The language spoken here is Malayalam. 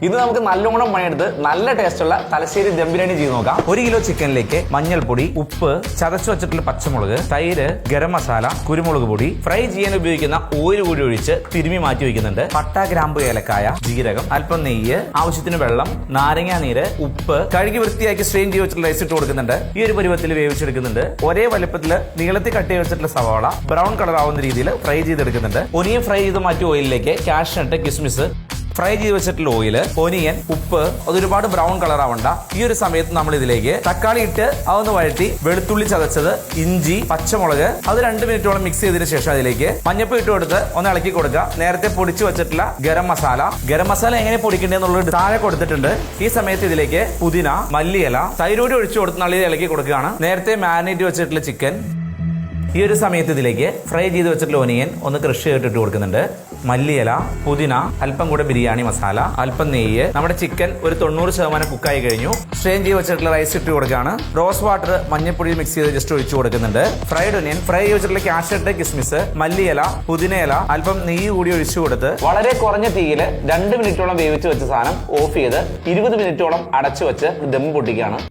ഇത് നമുക്ക് നല്ലോണം പണിയെടുത്ത് നല്ല ടേസ്റ്റുള്ള തലശ്ശേരി ദം ബിരിയാണി ചെയ്ത് നോക്കാം. 1 കിലോ ചിക്കനിലേക്ക് മഞ്ഞൾപ്പൊടി, ഉപ്പ്, ചതച്ചു വെച്ചിട്ടുള്ള പച്ചമുളക്, തൈര്, ഗരം മസാല, കുരുമുളക് പൊടി, ഫ്രൈ ചെയ്യാൻ ഉപയോഗിക്കുന്ന ഓയിൽ കൂടി ഒഴിച്ച് തിരുമി മാറ്റി വയ്ക്കുന്നുണ്ട്. പട്ട, ഗ്രാമ്പു, ഏലക്കായ, ജീരകം, അല്പം നെയ്യ്, ആവശ്യത്തിന് വെള്ളം, നാരങ്ങാ നീര്, ഉപ്പ്, കഴുകി വൃത്തിയാക്കി സ്ട്രെയിൻ ചെയ്ത് വെച്ചിട്ടുള്ള റൈസ് ഇട്ട് കൊടുക്കുന്നുണ്ട്. ഈ ഒരു പരുവത്തിൽ വേവിച്ചെടുക്കുന്നുണ്ട്. ഒരേ വലുപ്പത്തിൽ നീളത്തിൽ കട്ട് ചെയ്ത് വെച്ചിട്ടുള്ള സവാള ബ്രൗൺ കളർ ആവുന്ന രീതിയിൽ ഫ്രൈ ചെയ്തെടുക്കുന്നുണ്ട്. ഒനിയൻ ഫ്രൈ ചെയ്ത് മാറ്റി ഓയിലിലേക്ക് കാഷ്നട്ട്, കിസ്മിസ്, ഫ്രൈ ചെയ്ത് വെച്ചിട്ടുള്ള ഓയില്, ഒനിയൻ, ഉപ്പ്, അതൊരുപാട് ബ്രൗൺ കളർ ആവണ്ട. ഈ ഒരു സമയത്ത് നമ്മൾ ഇതിലേക്ക് തക്കാളി ഇട്ട് അതൊന്ന് വഴറ്റി വെളുത്തുള്ളി ചതച്ചത്, ഇഞ്ചി, പച്ചമുളക് അത് 2 മിനിറ്റോളം മിക്സ് ചെയ്തതിനു ശേഷം അതിലേക്ക് മഞ്ഞപ്പൊടി ഇട്ട് കൊടുത്ത് ഒന്ന് ഇളക്കി കൊടുക്കുക. നേരത്തെ പൊടിച്ചു വെച്ചിട്ടുള്ള ഗരം മസാല എങ്ങനെ പൊടിക്കേണ്ടതെന്നുള്ളത് താഴെ കൊടുത്തിട്ടുണ്ട്. ഈ സമയത്ത് ഇതിലേക്ക് പുതിന, മല്ലിയില, തൈരോടി ഒഴിച്ചു കൊടുത്ത് നല്ല ഇളക്കി കൊടുക്കുകയാണ്. നേരത്തെ മാരിനേറ്റ് വെച്ചിട്ടുള്ള ചിക്കൻ. ഈ ഒരു സമയത്ത് ഇതിലേക്ക് ഫ്രൈ ചെയ്ത് വെച്ചിട്ടുള്ള ഒനിയൻ ഒന്ന് ക്രഷ് ചെയ്തിട്ട് കൊടുക്കുന്നുണ്ട്. മല്ലിയില, പുതിന, അല്പം കൂടെ ബിരിയാണി മസാല, അല്പം നെയ്യ്. നമ്മുടെ ചിക്കൻ ഒരു 90% കുക്കായി കഴിഞ്ഞു. സ്ട്രെയിൻ ചെയ്ത് വെച്ചിട്ടുള്ള റൈസ് ഇട്ട് കൊടുക്കുകയാണ്. റോസ് വാട്ടർ മഞ്ഞപ്പൊടി മിക്സ് ചെയ്ത് ജസ്റ്റ് ഒഴിച്ചു കൊടുക്കുന്നുണ്ട്. ഫ്രൈഡ് ഒനിയൻ, ഫ്രൈ ചെയ്ത് വെച്ചിട്ടുള്ള കാഷ്നട്ട്, കിസ്മിസ്, മല്ലിയില, പുതിനയില, അല്പം നെയ്യ് കൂടി ഒഴിച്ചു കൊടുത്ത് വളരെ കുറഞ്ഞ തീയിൽ 2 മിനിറ്റോളം വേവിച്ച് വെച്ച സാധനം ഓഫ് ചെയ്ത് 20 മിനിറ്റോളം അടച്ചു വെച്ച് ദം പൊട്ടിക്കുകയാണ്.